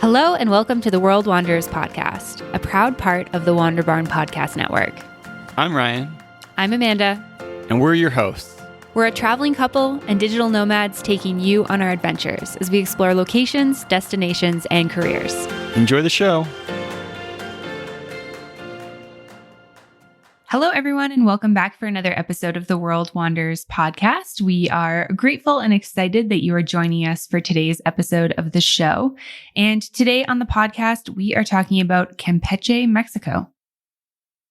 Hello and welcome to the World Wanderers podcast, a proud part of the Wander Barn Podcast Network. I'm Ryan. I'm Amanda. And we're your hosts. We're a traveling couple and digital nomads taking you on our adventures as we explore locations, destinations, and careers. Enjoy the show. Hello, everyone, and welcome back for another episode of the World Wanderers podcast. We are grateful and excited that you are joining us for today's episode of the show. And today on the podcast, we are talking about Campeche, Mexico.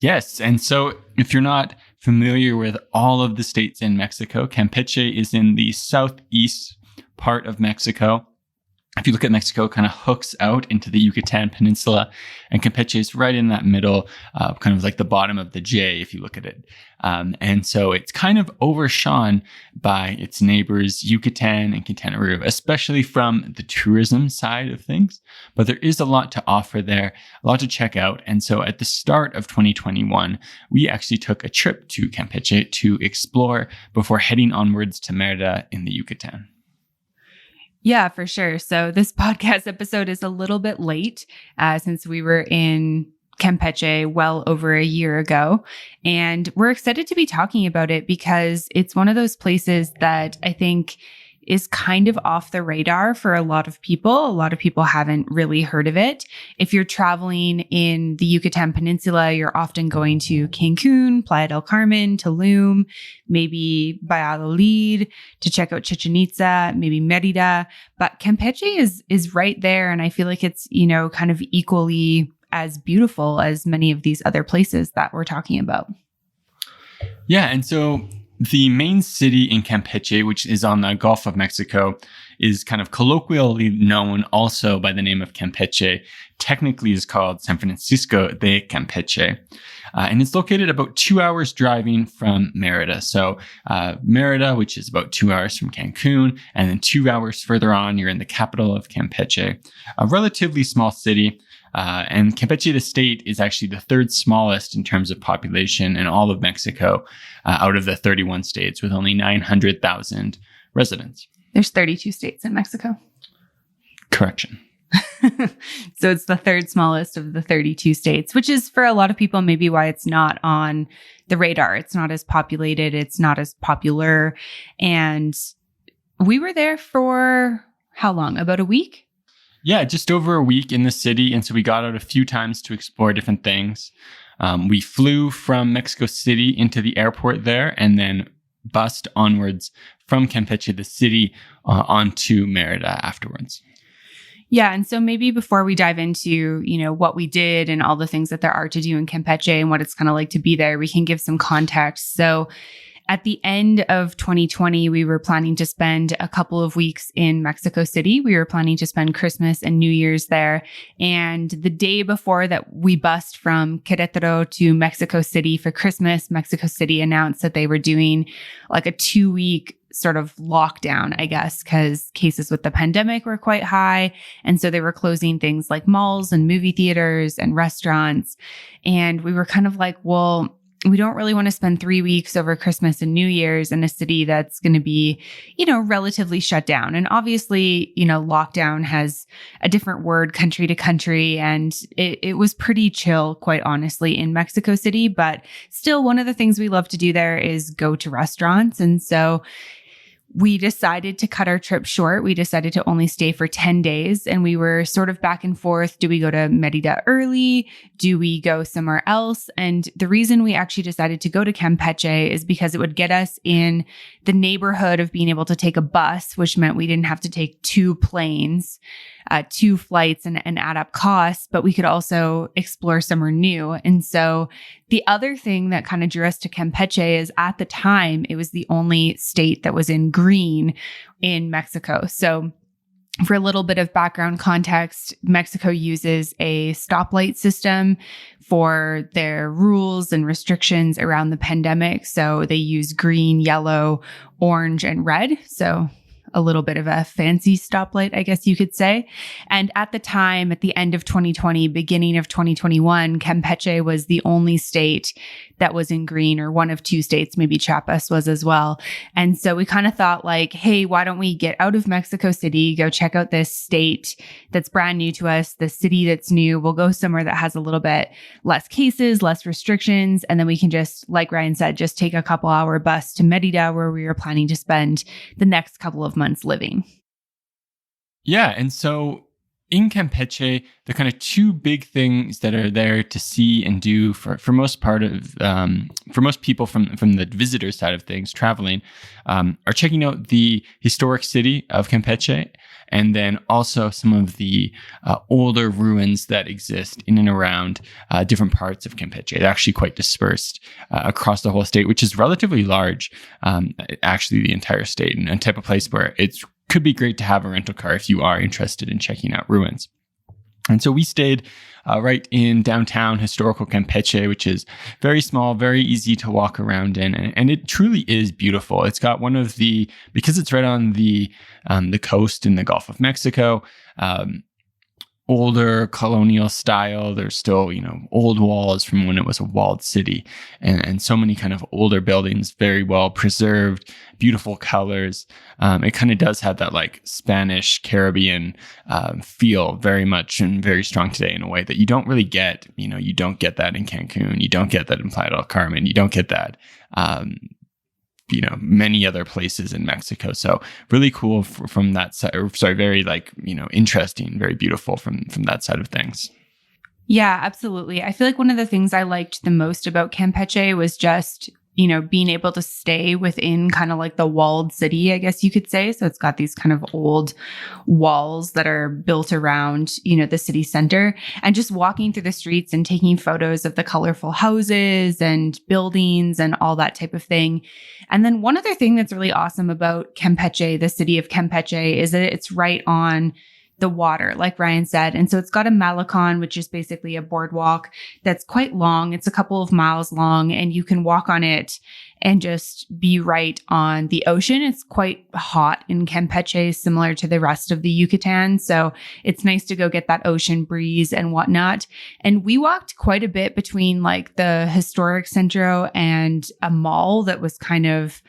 Yes, and so if you're not familiar with all of the states in Mexico, Campeche is in the southeast part of Mexico. If you look at Mexico, it kind of hooks out into the Yucatan Peninsula, and Campeche is right in that middle, kind of like the bottom of the J, if you look at it. And so it's kind of overshone by its neighbors, Yucatan and Quintana Roo, especially from the tourism side of things. But there is a lot to offer there, a lot to check out. And so at the start of 2021, we actually took a trip to Campeche to explore before heading onwards to Mérida in the Yucatan. Yeah, for sure. So this podcast episode is a little bit late since we were in Campeche well over a year ago. And we're excited to be talking about it because it's one of those places that I think is kind of off the radar for a lot of people. A lot of people haven't really heard of it. If you're traveling in the Yucatan Peninsula, you're often going to Cancun, Playa del Carmen, Tulum, maybe Valladolid to check out Chichen Itza, maybe Mérida. But Campeche is right there. And I feel like it's, kind of equally as beautiful as many of these other places that we're talking about. Yeah. And so the main city in Campeche, which is on the Gulf of Mexico, is kind of colloquially known also by the name of Campeche. Technically is called San Francisco de Campeche. And it's located about 2 hours driving from Mérida. So Mérida, which is about 2 hours from Cancun, and then 2 hours further on, you're in the capital of Campeche, a relatively small city. And Campeche, the state, is actually the third smallest in terms of population in all of Mexico out of the 31 states, with only 900,000 residents. There's 32 states in Mexico. Correction. So it's the third smallest of the 32 states, which is for a lot of people maybe why it's not on the radar. It's not as populated. It's not as popular. And we were there for how long? About a week? Yeah, just over a week in the city. And so we got out a few times to explore different things. We flew from Mexico City into the airport there and then bussed onwards from Campeche, the city, onto Mérida afterwards. Yeah. And so maybe before we dive into, what we did and all the things that there are to do in Campeche and what it's kind of like to be there, we can give some context. So at the end of 2020, we were planning to spend a couple of weeks in Mexico City. We were planning to spend Christmas and New Year's there. And the day before that we bussed from Querétaro to Mexico City for Christmas, Mexico City announced that they were doing like a 2-week sort of lockdown, I guess, because cases with the pandemic were quite high. And so they were closing things like malls and movie theaters and restaurants. And we were kind of like, well, we don't really want to spend 3 weeks over Christmas and New Year's in a city that's going to be, relatively shut down. And obviously, lockdown has a different word country to country. And it was pretty chill, quite honestly, in Mexico City. But still, one of the things we love to do there is go to restaurants. And so we decided to cut our trip short. We decided to only stay for 10 days and we were sort of back and forth. Do we go to Mérida early? Do we go somewhere else? And the reason we actually decided to go to Campeche is because it would get us in the neighborhood of being able to take a bus, which meant we didn't have to take 2 planes, 2 flights and add up costs, but we could also explore somewhere new. And so the other thing that kind of drew us to Campeche is at the time, it was the only state that was in green in Mexico. So for a little bit of background context, Mexico uses a stoplight system for their rules and restrictions around the pandemic. So they use green, yellow, orange, and red. So a little bit of a fancy stoplight, I guess you could say. And at the time, at the end of 2020, beginning of 2021, Campeche was the only state that was in green, or one of two states, maybe Chiapas was as well. And so we kind of thought like, hey, why don't we get out of Mexico City, go check out this state that's brand new to us, the city that's new. We'll go somewhere that has a little bit less cases, less restrictions. And then we can just, like Ryan said, just take a couple hour bus to Mérida, where we were planning to spend the next couple of months living. Yeah. And so in Campeche, the kind of two big things that are there to see and do for most people from the visitor side of things traveling are checking out the historic city of Campeche, and then also some of the older ruins that exist in and around different parts of Campeche. They're actually quite dispersed across the whole state, which is relatively large, actually the entire state, and a type of place where it's could be great to have a rental car if you are interested in checking out ruins. And so we stayed right in downtown historical Campeche, which is very small, very easy to walk around in. And it truly is beautiful. It's got because it's right on the coast in the Gulf of Mexico, older colonial style. There's still, old walls from when it was a walled city, and so many kind of older buildings, very well preserved, beautiful colors. It kind of does have that like Spanish Caribbean feel very much and very strong today in a way that you don't really get. You don't get that in Cancun. You don't get that in Playa del Carmen. You don't get that many other places in Mexico. So really cool from that side. Very interesting, very beautiful from that side of things. Yeah, absolutely. I feel like one of the things I liked the most about Campeche was just, being able to stay within kind of like the walled city, I guess you could say. So it's got these kind of old walls that are built around, the city center, and just walking through the streets and taking photos of the colorful houses and buildings and all that type of thing. And then one other thing that's really awesome about Campeche, the city of Campeche, is that it's right on the water, like Ryan said. And so it's got a malecon, which is basically a boardwalk that's quite long. It's a couple of miles long, and you can walk on it and just be right on the ocean. It's quite hot in Campeche, similar to the rest of the Yucatan. So it's nice to go get that ocean breeze and whatnot. And we walked quite a bit between like the historic centro and a mall that was kind of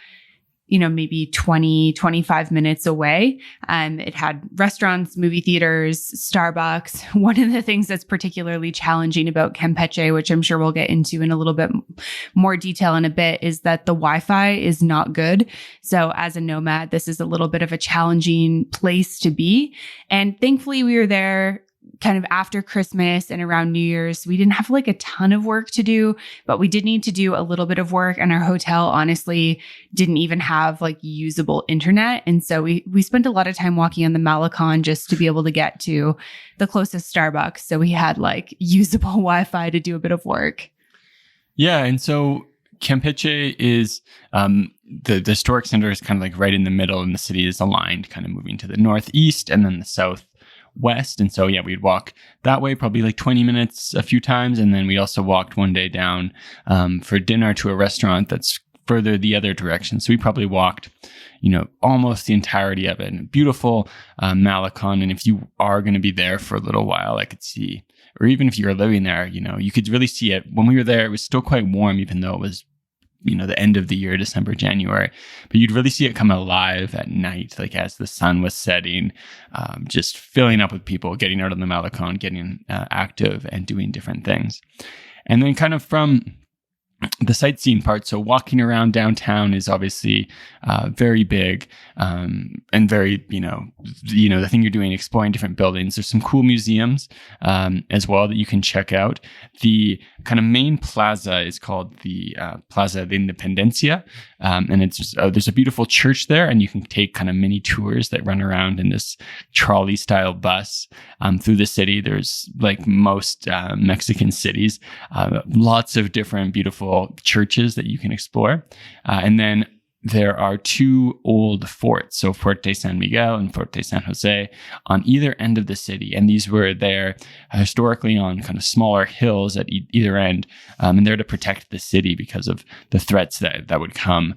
maybe 20, 25 minutes away. It had restaurants, movie theaters, Starbucks. One of the things that's particularly challenging about Campeche, which I'm sure we'll get into in a little bit more detail in a bit, is that the Wi-Fi is not good. So as a nomad, this is a little bit of a challenging place to be. And thankfully we were there kind of after Christmas and around New Year's. We didn't have like a ton of work to do, but we did need to do a little bit of work. And our hotel honestly didn't even have like usable internet. And so we spent a lot of time walking on the Malecon just to be able to get to the closest Starbucks. So we had like usable Wi-Fi to do a bit of work. Yeah. And so Campeche is, the historic center is kind of like right in the middle, and the city is aligned, kind of moving to the northeast and then the southwest. And so, we'd walk that way probably like 20 minutes a few times. And then we also walked one day down for dinner to a restaurant that's further the other direction. So we probably walked, almost the entirety of it. And beautiful Malecon. And if you are going to be there for a little while, I could see, or even if you were living there, you could really see it. When we were there, it was still quite warm, even though it was the end of the year, December, January, but you'd really see it come alive at night, like as the sun was setting, just filling up with people, getting out on the Malecon, getting active and doing different things. And then kind of from the sightseeing part, so walking around downtown is obviously very big and very, the thing you're doing, exploring different buildings. There's some cool museums as well that you can check out. The kind of main plaza is called the Plaza de Independencia, and it's just, there's a beautiful church there, and you can take kind of mini tours that run around in this trolley style bus through the city. There's like most Mexican cities, lots of different beautiful churches that you can explore. And then there are two old forts, so Fuerte San Miguel and Fuerte San Jose, on either end of the city. And these were there historically on kind of smaller hills at either end, and they're to protect the city because of the threats that would come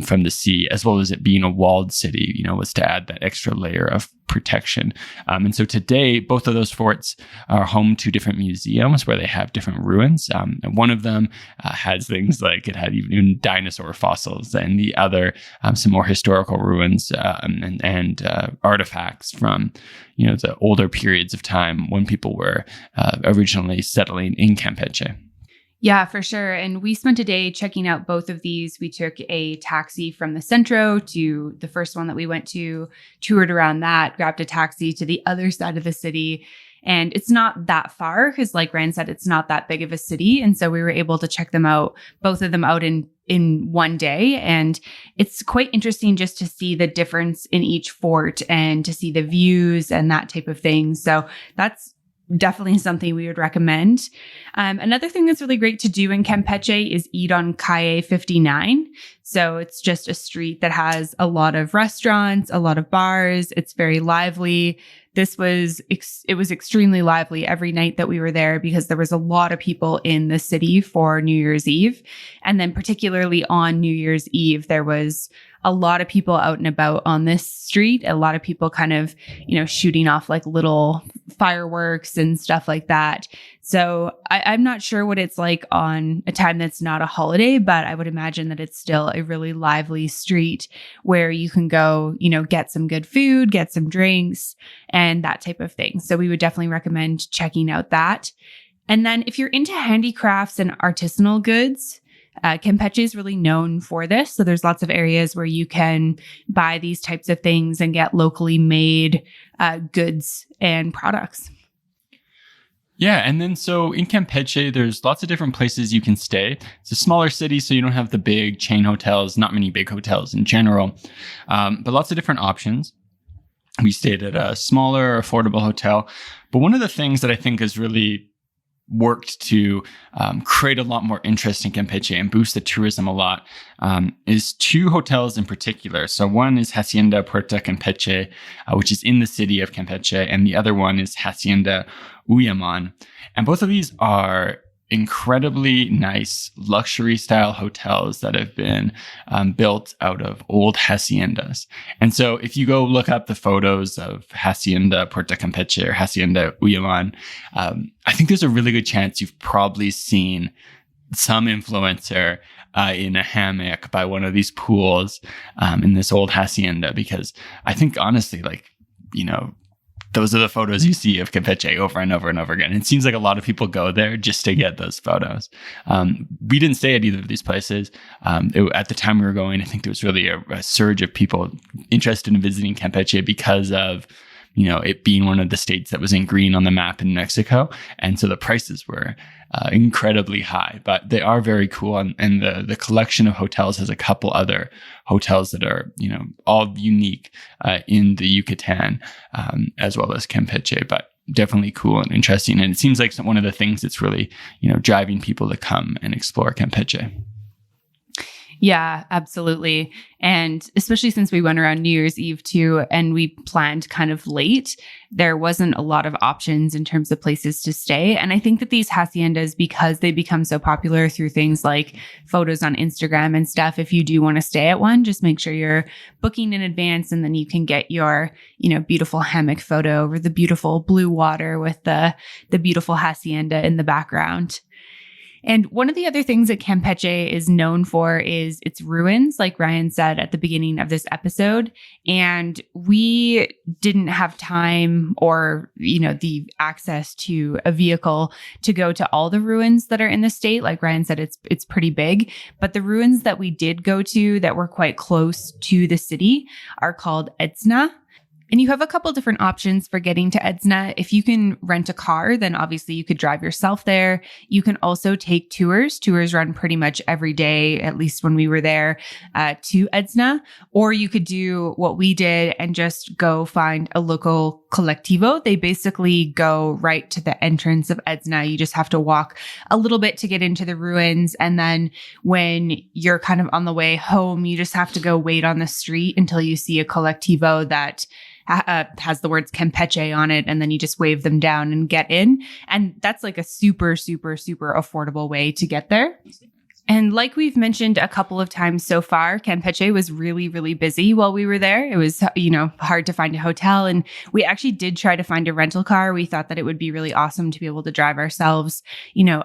from the sea, as well as it being a walled city, was to add that extra layer of protection. And so today, both of those forts are home to different museums where they have different ruins. And one of them has things like it had even dinosaur fossils, and the other some more historical ruins and artifacts from the older periods of time when people were originally settling in Campeche. Yeah, for sure. And we spent a day checking out both of these. We took a taxi from the Centro to the first one that we went to, toured around that, grabbed a taxi to the other side of the city. And it's not that far because, like Ryan said, it's not that big of a city. And so we were able to check them out, both of them out in one day. And it's quite interesting just to see the difference in each fort and to see the views and that type of thing. So that's definitely something we would recommend. Another thing that's really great to do in Campeche is eat on Calle 59. So it's just a street that has a lot of restaurants, a lot of bars. It's very lively. It was extremely lively every night that we were there because there was a lot of people in the city for New Year's Eve. And then particularly on New Year's Eve, there was a lot of people out and about on this street, a lot of people kind of, shooting off like little fireworks and stuff like that. So I'm not sure what it's like on a time that's not a holiday, but I would imagine that it's still a really lively street where you can go, get some good food, get some drinks and that type of thing. So we would definitely recommend checking out that. And then if you're into handicrafts and artisanal goods, Campeche is really known for this. So there's lots of areas where you can buy these types of things and get locally made goods and products. Yeah. And then so in Campeche, there's lots of different places you can stay. It's a smaller city, so you don't have the big chain hotels, not many big hotels in general, but lots of different options. We stayed at a smaller, affordable hotel. But one of the things that I think has really worked to create a lot more interest in Campeche and boost the tourism a lot is two hotels in particular. So one is Hacienda Puerto Campeche, which is in the city of Campeche, and the other one is Hacienda Uyaman. And both of these are incredibly nice luxury style hotels that have been built out of old haciendas. And so if you go look up the photos of Hacienda Puerto Campeche or Hacienda Uyaman, I think there's a really good chance you've probably seen some influencer in a hammock by one of these pools in this old hacienda, because I think honestly, those are the photos you see of Campeche over and over and over again. It seems like a lot of people go there just to get those photos. We didn't stay at either of these places. At the time we were going, I think there was really a surge of people interested in visiting Campeche because of it being one of the states that was in green on the map in Mexico. And so the prices were incredibly high, but they are very cool. And the collection of hotels has a couple other hotels that are, all unique in the Yucatan, as well as Campeche, but definitely cool and interesting. And it seems like one of the things that's really, driving people to come and explore Campeche. Yeah, absolutely. And especially since we went around New Year's Eve too, and we planned kind of late, there wasn't a lot of options in terms of places to stay. And I think that these haciendas, because they become so popular through things like photos on Instagram and stuff, if you do want to stay at one, just make sure you're booking in advance, and then you can get your, beautiful hammock photo over the beautiful blue water with the beautiful hacienda in the background. And one of the other things that Campeche is known for is its ruins, like Ryan said at the beginning of this episode. And we didn't have time or, the access to a vehicle to go to all the ruins that are in the state. Like Ryan said, it's pretty big. But the ruins that we did go to that were quite close to the city are called Etzna. And you have a couple different options for getting to Etzna. If you can rent a car, then obviously you could drive yourself there. You can also take tours. Tours run pretty much every day, at least when we were there, to Etzna. Or you could do what we did and just go find a local colectivo. They basically go right to the entrance of Edsna. You just have to walk a little bit to get into the ruins. And then when you're kind of on the way home, you just have to go wait on the street until you see a colectivo that has the words Campeche on it. And then you just wave them down and get in. And that's like a super, super, super affordable way to get there. And like we've mentioned a couple of times so far, Campeche was really, really busy while we were there. It was, hard to find a hotel. And we actually did try to find a rental car. We thought that it would be really awesome to be able to drive ourselves,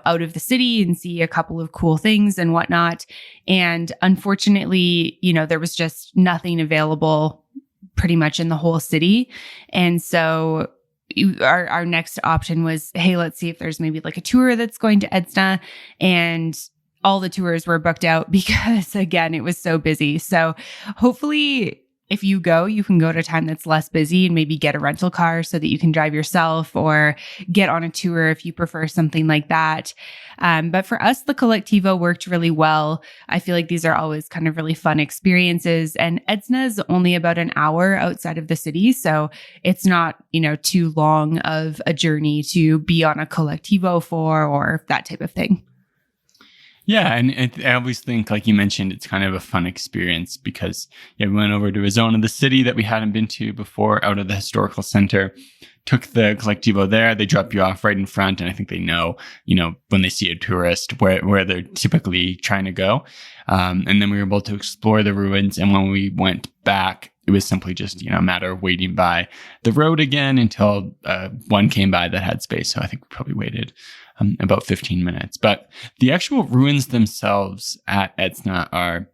out of the city and see a couple of cool things and whatnot. And unfortunately, there was just nothing available pretty much in the whole city. And so our next option was, hey, let's see if there's maybe like a tour that's going to Edsna. And all the tours were booked out because, again, it was so busy. So hopefully if you go, you can go at a time that's less busy and maybe get a rental car so that you can drive yourself or get on a tour if you prefer something like that. But for us, the Colectivo worked really well. I feel like these are always kind of really fun experiences. And Edsna is only about an hour outside of the city. So it's not, too long of a journey to be on a Colectivo for or that type of thing. Yeah, and I always think, like you mentioned, it's kind of a fun experience because we went over to a zone of the city that we hadn't been to before out of the historical center, took the Colectivo there. They drop you off right in front, and I think they know, when they see a tourist where they're typically trying to go. And then we were able to explore the ruins, and when we went back, it was simply just, a matter of waiting by the road again until one came by that had space. So I think we probably waited about 15 minutes. But the actual ruins themselves at Edsna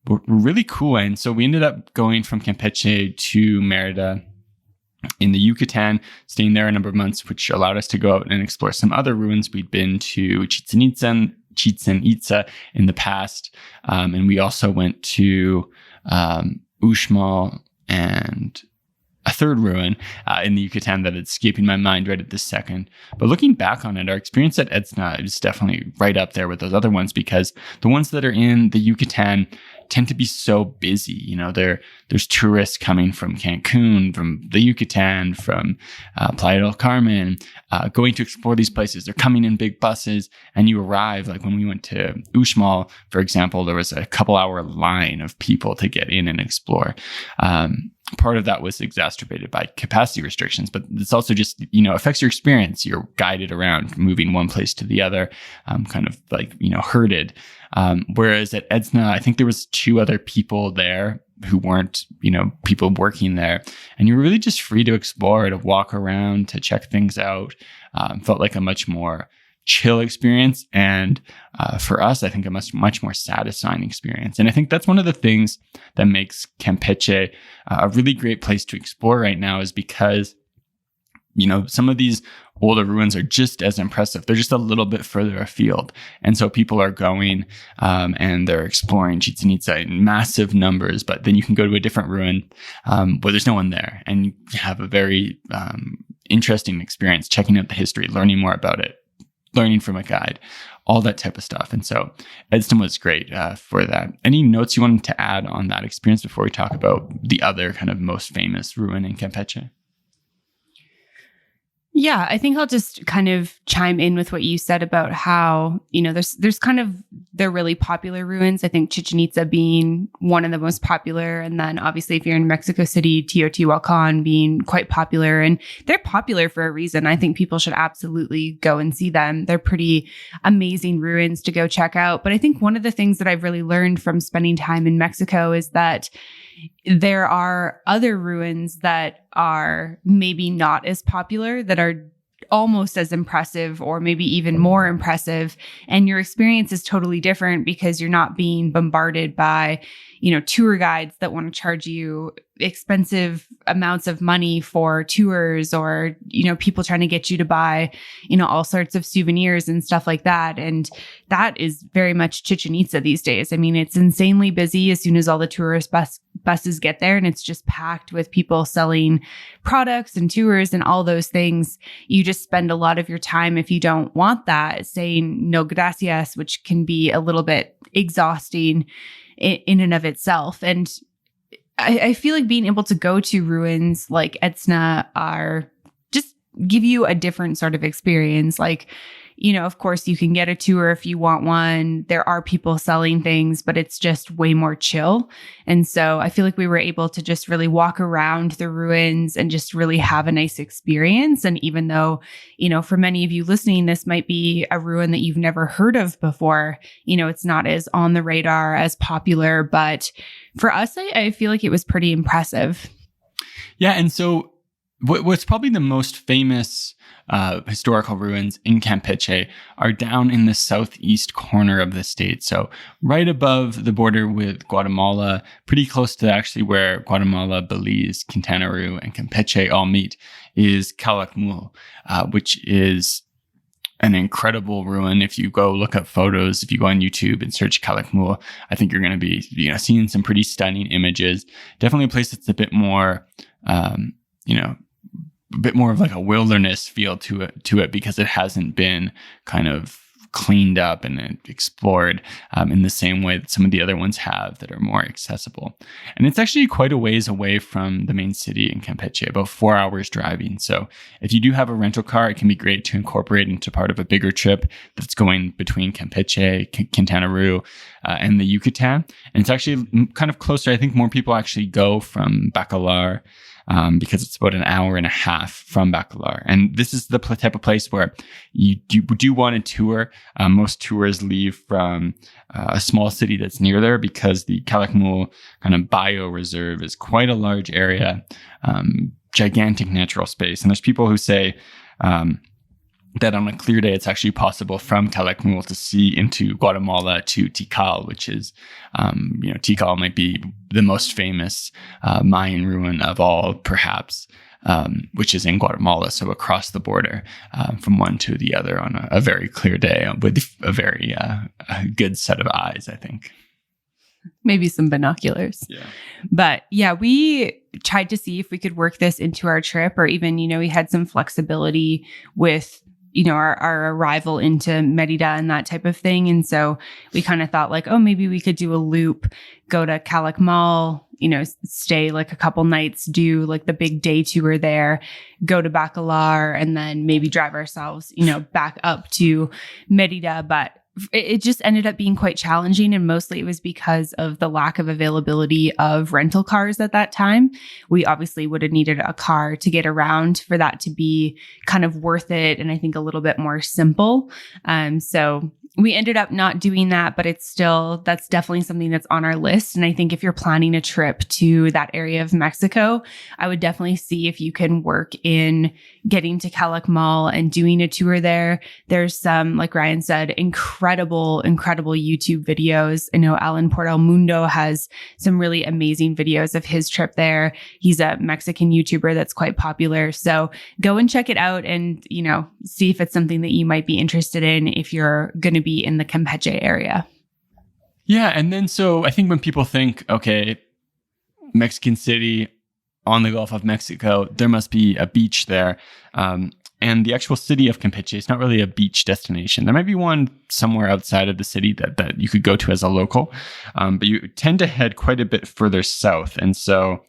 were really cool. And so we ended up going from Campeche to Merida in the Yucatan, staying there a number of months, which allowed us to go out and explore some other ruins. We'd been to Chichen Itza in the past. And we also went to Uxmal and a third ruin in the Yucatan that is escaping my mind right at this second. But looking back on it, our experience at Edsna is definitely right up there with those other ones because the ones that are in the Yucatan tend to be so busy. There's tourists coming from Cancun, from the Yucatan, from Playa del Carmen, going to explore these places. They're coming in big buses, and you arrive. Like when we went to Uxmal, for example, there was a couple-hour line of people to get in and explore. Part of that was exacerbated by capacity restrictions, but it's also just, affects your experience. You're guided around, moving one place to the other, kind of like, herded. Whereas at Edsna, I think there was 2 other people there who weren't, people working there. And you were really just free to explore, to walk around, to check things out. Felt like a much more chill experience. And for us, I think a much more satisfying experience. And I think that's one of the things that makes Campeche a really great place to explore right now is because, some of these older ruins are just as impressive. They're just a little bit further afield. And so people are going and they're exploring Chichen Itza in massive numbers, but then you can go to a different ruin where there's no one there and you have a very interesting experience checking out the history, learning more about it, learning from a guide, all that type of stuff. And so Edsna was great for that. Any notes you wanted to add on that experience before we talk about the other kind of most famous ruin in Campeche? Yeah, I think I'll just kind of chime in with what you said about how, there's kind of the really popular ruins. I think Chichen Itza being one of the most popular. And then obviously if you're in Mexico City, Teotihuacan being quite popular. And they're popular for a reason. I think people should absolutely go and see them. They're pretty amazing ruins to go check out. But I think one of the things that I've really learned from spending time in Mexico is that there are other ruins that are maybe not as popular, that are almost as impressive or maybe even more impressive. And your experience is totally different because you're not being bombarded by, tour guides that want to charge you expensive amounts of money for tours or, people trying to get you to buy, all sorts of souvenirs and stuff like that. And that is very much Chichen Itza these days. I mean, it's insanely busy as soon as all the tourist buses get there, and it's just packed with people selling products and tours and all those things. You just spend a lot of your time, if you don't want that, saying no gracias, which can be a little bit exhausting in and of itself. And I feel like being able to go to ruins like Etna are just give you a different sort of experience. Like, of course you can get a tour if you want one. There are people selling things, but it's just way more chill. And so I feel like we were able to just really walk around the ruins and just really have a nice experience. And even though, for many of you listening, this might be a ruin that you've never heard of before, it's not as on the radar, as popular, but for us, I feel like it was pretty impressive. Yeah. And so what's probably the most famous historical ruins in Campeche are down in the southeast corner of the state. So right above the border with Guatemala, pretty close to actually where Guatemala, Belize, Quintana Roo, and Campeche all meet, is Calakmul, which is an incredible ruin. If you go look up photos, if you go on YouTube and search Calakmul, I think you're going to be seeing some pretty stunning images. Definitely a place that's a bit more a bit more of like a wilderness feel to it because it hasn't been kind of cleaned up and explored in the same way that some of the other ones have that are more accessible. And it's actually quite a ways away from the main city in Campeche, about 4 hours driving. So if you do have a rental car, it can be great to incorporate into part of a bigger trip that's going between Campeche, Quintana Roo, and the Yucatan. And it's actually kind of closer. I think more people actually go from Bacalar, because it's about an hour and a half from Bacalar. And this is the type of place where you do want a tour. Most tours leave from a small city that's near there because the Calakmul kind of bioreserve is quite a large area, gigantic natural space. And there's people who say that on a clear day, it's actually possible from Calakmul to see into Guatemala to Tikal, which is, Tikal might be the most famous Mayan ruin of all, perhaps, which is in Guatemala. So across the border from one to the other on a very clear day with a very good set of eyes, I think. Maybe some binoculars. Yeah. But yeah, we tried to see if we could work this into our trip, or even, we had some flexibility with our arrival into Merida and that type of thing. And so we kind of thought like, maybe we could do a loop, go to Calakmul, stay like a couple nights, do like the big day tour there, go to Bacalar, and then maybe drive ourselves, back up to Merida. But it just ended up being quite challenging. And mostly it was because of the lack of availability of rental cars at that time. We obviously would have needed a car to get around for that to be kind of worth it. And I think a little bit more simple. So we ended up not doing that, but that's definitely something that's on our list. And I think if you're planning a trip to that area of Mexico, I would definitely see if you can work in getting to Calakmul and doing a tour there. There's some, like Ryan said, incredible YouTube videos. I know Alan Portalmundo has some really amazing videos of his trip there. He's a Mexican YouTuber that's quite popular. So go and check it out and, see if it's something that you might be interested in if you're going to be in the Campeche area. Yeah. And then, so I think when people think, okay, Mexican city on the Gulf of Mexico, there must be a beach there. And the actual city of Campeche is not really a beach destination. There might be one somewhere outside of the city that you could go to as a local, but you tend to head quite a bit further south. And so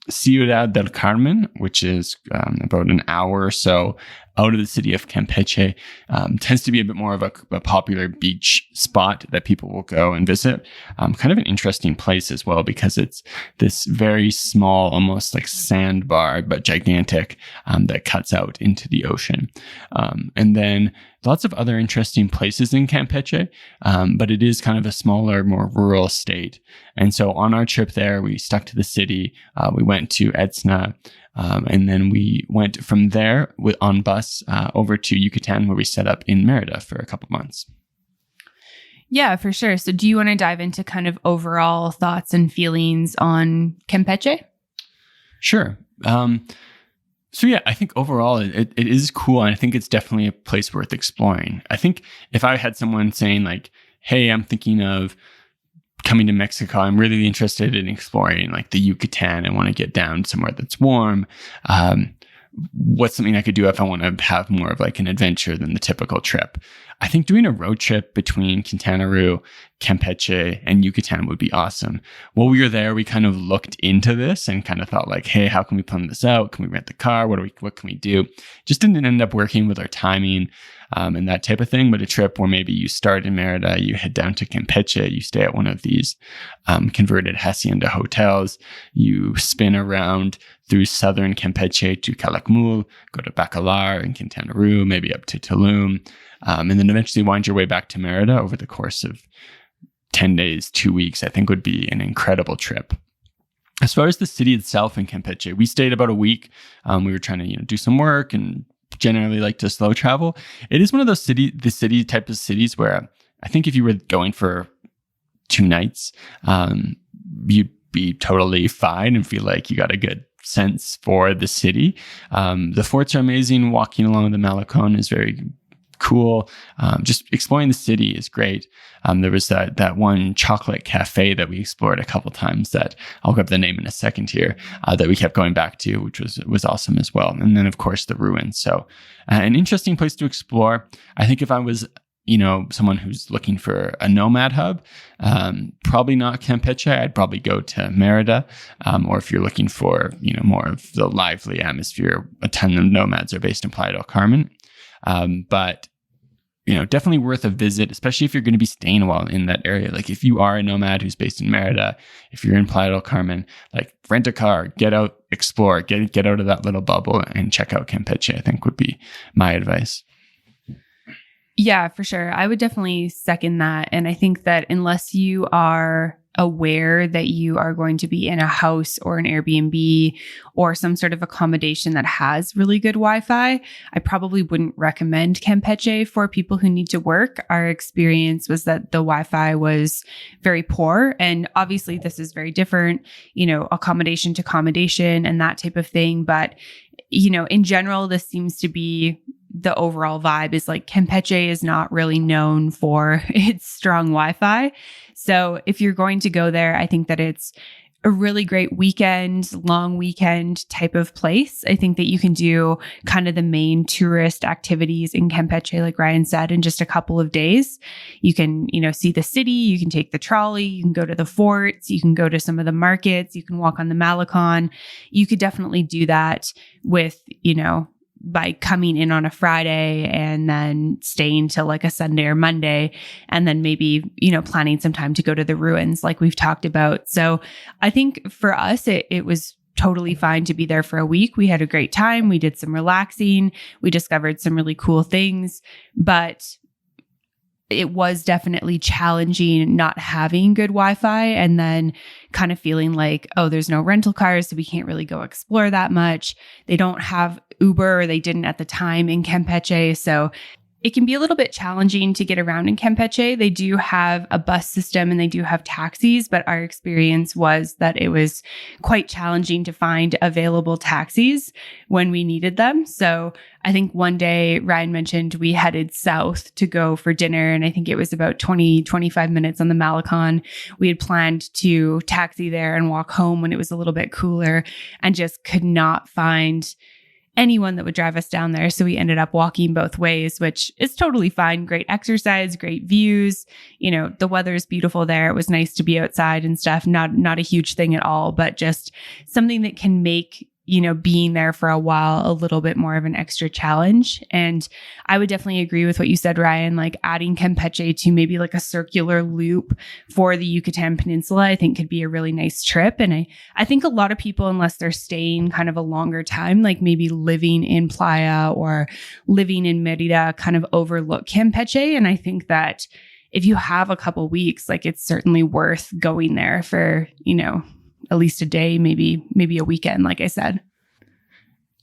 Ciudad del Carmen, which is about an hour or so out of the city of Campeche, tends to be a bit more of a popular beach spot that people will go and visit. Kind of an interesting place as well, because it's this very small, almost like sandbar, but gigantic, that cuts out into the ocean. And then lots of other interesting places in Campeche, but it is kind of a smaller, more rural state. And so on our trip there, we stuck to the city. We went to Etna, and then we went from there on bus over to Yucatan, where we set up in Merida for a couple months. Yeah, for sure. So do you want to dive into kind of overall thoughts and feelings on Campeche? Sure. So yeah, I think overall it is cool, and I think it's definitely a place worth exploring. I think if I had someone saying like, hey, I'm thinking of coming to Mexico, I'm really interested in exploring like the Yucatan. I want to get down somewhere that's warm. what's something I could do if I want to have more of like an adventure than the typical trip? I think doing a road trip between Quintana Roo, Campeche, and Yucatan would be awesome. While we were there, we kind of looked into this and kind of thought like, hey, how can we plan this out? Can we rent the car? What can we do? Just didn't end up working with our timing and that type of thing. But a trip where maybe you start in Merida, you head down to Campeche, you stay at one of these converted hacienda hotels, you spin around through southern Campeche to Calakmul, go to Bacalar and Quintana Roo, maybe up to Tulum, and then eventually wind your way back to Merida over the course of 10 days, 2 weeks, I think would be an incredible trip. As far as the city itself in Campeche, we stayed about a week. We were trying to, do some work and generally like to slow travel. It is one of those the city type of cities where I think if you were going for 2 nights, you'd be totally fine and feel like you got a good sense for the city. The forts are amazing. Walking along the Malecon is very cool. Just exploring the city is great. There was that one chocolate cafe that we explored a couple times that I'll grab the name in a second here, that we kept going back to, which was awesome as well. And then of course the ruins. So an interesting place to explore. I think if I was someone who's looking for a nomad hub, probably not Campeche. I'd probably go to Merida. Or if you're looking for, more of the lively atmosphere, a ton of nomads are based in Playa del Carmen. But definitely worth a visit, especially if you're going to be staying a while in that area. Like if you are a nomad who's based in Merida, if you're in Playa del Carmen, like rent a car, get out, explore, get out of that little bubble and check out Campeche, I think would be my advice. Yeah, for sure. I would definitely second that. And I think that unless you are aware that you are going to be in a house or an Airbnb or some sort of accommodation that has really good Wi-Fi, I probably wouldn't recommend Campeche for people who need to work. Our experience was that the Wi-Fi was very poor. And obviously this is very different, accommodation to accommodation and that type of thing. But, in general, this seems to be the overall vibe is like Campeche is not really known for its strong Wi-Fi. So if you're going to go there, I think that it's a really great long weekend type of place. I think that you can do kind of the main tourist activities in Campeche, like Ryan said, in just a couple of days. You can, see the city, you can take the trolley, you can go to the forts, you can go to some of the markets, you can walk on the Malecon. You could definitely do that with, by coming in on a Friday and then staying till like a Sunday or Monday, and then maybe, planning some time to go to the ruins like we've talked about. So I think for us, it was totally fine to be there for a week. We had a great time. We did some relaxing. We discovered some really cool things, but it was definitely challenging not having good Wi-Fi and then kind of feeling like, oh, there's no rental cars, so we can't really go explore that much. They don't have Uber, or they didn't at the time in Campeche. So it can be a little bit challenging to get around in Campeche. They do have a bus system and they do have taxis, but our experience was that it was quite challenging to find available taxis when we needed them. So I think one day Ryan mentioned we headed south to go for dinner, and I think it was about 25 minutes on the Malecon. We had planned to taxi there and walk home when it was a little bit cooler and just could not find anyone that would drive us down there. So we ended up walking both ways, which is totally fine. Great exercise, great views. The weather is beautiful there. It was nice to be outside and stuff. Not a huge thing at all, but just something that can make, being there for a while a little bit more of an extra challenge. And I would definitely agree with what you said, Ryan, like adding Campeche to maybe like a circular loop for the Yucatan Peninsula, I think could be a really nice trip. And I think a lot of people, unless they're staying kind of a longer time, like maybe living in Playa or living in Merida, kind of overlook Campeche. And I think that if you have a couple weeks, like it's certainly worth going there for, at least a day, maybe a weekend, like I said.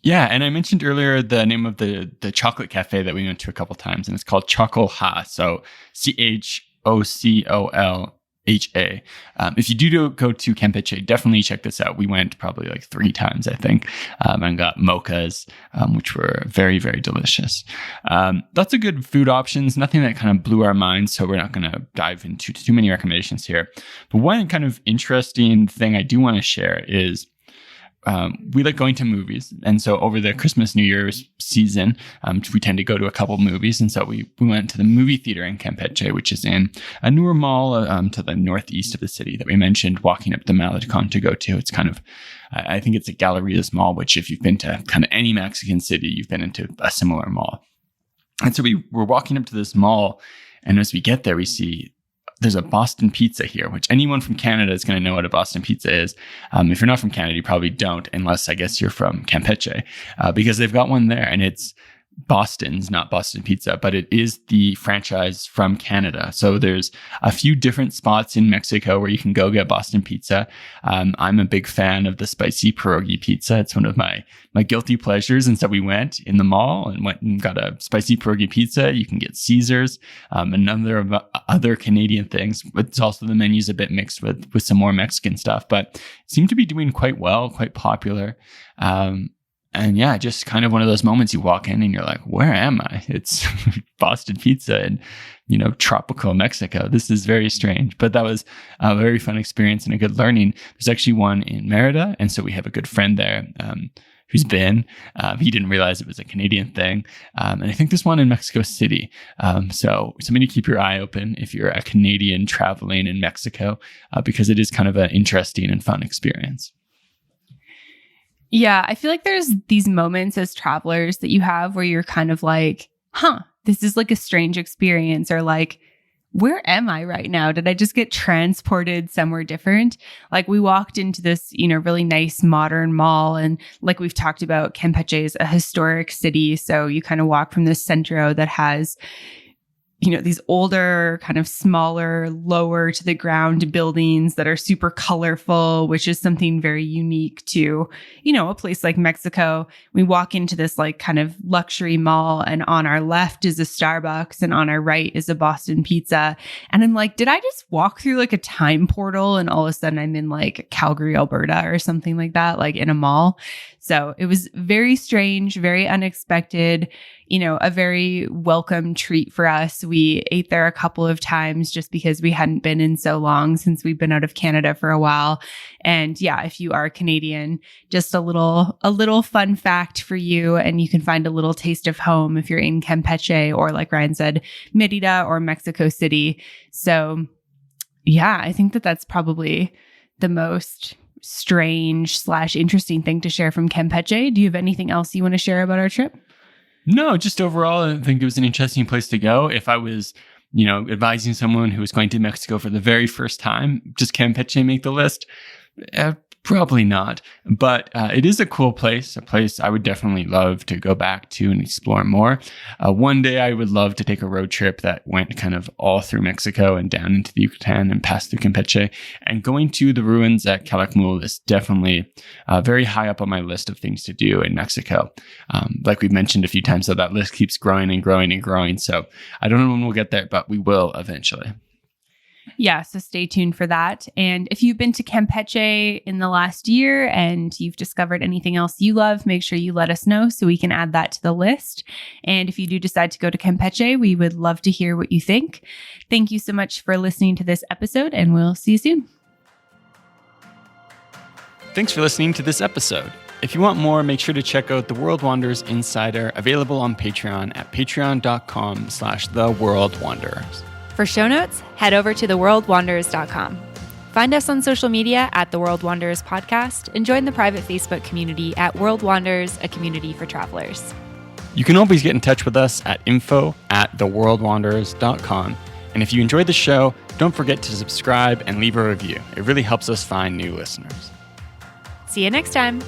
Yeah, and I mentioned earlier the name of the chocolate cafe that we went to a couple times, and it's called Chocolha. So CHOCOLHA. If you do go to Campeche, definitely check this out. We went probably like 3 times, I think, and got mochas, which were very, very delicious. Lots of good food options, nothing that kind of blew our minds, so we're not going to dive into too many recommendations here. But one kind of interesting thing I do want to share is we like going to movies. And so over the Christmas, New Year's season, we tend to go to a couple movies. And so we went to the movie theater in Campeche, which is in a newer mall to the northeast of the city that we mentioned, walking up the Malecon to go to. It's kind of, I think it's a Gallerias Mall, which if you've been to kind of any Mexican city, you've been into a similar mall. And so we were walking up to this mall. And as we get there, we see there's a Boston Pizza here, which anyone from Canada is going to know what a Boston Pizza is. If you're not from Canada, you probably don't, unless I guess you're from Campeche, because they've got one there, and it's Boston's, not Boston Pizza, but it is the franchise from Canada. So there's a few different spots in Mexico where you can go get Boston Pizza. I'm a big fan of the spicy pierogi pizza. It's one of my guilty pleasures. And so we went in the mall and went and got a spicy pierogi pizza. You can get Caesars, a number of other Canadian things. It's also, the menu's a bit mixed with some more Mexican stuff, but it seemed to be doing quite well, quite popular. And yeah, just kind of one of those moments you walk in and you're like, where am I? It's Boston Pizza in, tropical Mexico. This is very strange, but that was a very fun experience and a good learning. There's actually one in Merida. And so we have a good friend there who's been. He didn't realize it was a Canadian thing. And I think there's one in Mexico City. So something to keep your eye open if you're a Canadian traveling in Mexico, because it is kind of an interesting and fun experience. Yeah, I feel like there's these moments as travelers that you have where you're kind of like, this is like a strange experience, or like, where am I right now? Did I just get transported somewhere different? Like, we walked into this, really nice modern mall, and like we've talked about, Campeche is a historic city. So you kind of walk from this centro that has, these older, kind of smaller, lower to the ground buildings that are super colorful, which is something very unique to, a place like Mexico. We walk into this like kind of luxury mall, and on our left is a Starbucks and on our right is a Boston Pizza. And I'm like, did I just walk through like a time portal and all of a sudden I'm in like Calgary, Alberta or something like that, like in a mall? So it was very strange, very unexpected, a very welcome treat for us. We ate there a couple of times just because we hadn't been in so long since we've been out of Canada for a while. And yeah, if you are Canadian, just a little fun fact for you, and you can find a little taste of home if you're in Campeche, or like Ryan said, Merida or Mexico City. So yeah, I think that's probably the most strange / interesting thing to share from Campeche. Do you have anything else you want to share about our trip? No, just overall, I think it was an interesting place to go. If I was, advising someone who was going to Mexico for the very first time, does Campeche make the list? Probably not, but it is a cool place, a place I would definitely love to go back to and explore more. One day I would love to take a road trip that went kind of all through Mexico and down into the Yucatan and past through Campeche. And going to the ruins at Calakmul is definitely very high up on my list of things to do in Mexico. Like we've mentioned a few times, so that list keeps growing and growing and growing. So I don't know when we'll get there, but we will eventually. Yeah, so stay tuned for that. And if you've been to Campeche in the last year and you've discovered anything else you love, make sure you let us know so we can add that to the list. And if you do decide to go to Campeche, we would love to hear what you think. Thank you so much for listening to this episode, and we'll see you soon. Thanks for listening to this episode. If you want more, make sure to check out the World Wanderers Insider, available on Patreon at patreon.com/theworldwanderers. For show notes, head over to theworldwanderers.com. Find us on social media at The World Wanderers Podcast, and join the private Facebook community at World Wanderers, a community for travelers. You can always get in touch with us at info@theworldwanderers.com. And if you enjoyed the show, don't forget to subscribe and leave a review. It really helps us find new listeners. See you next time.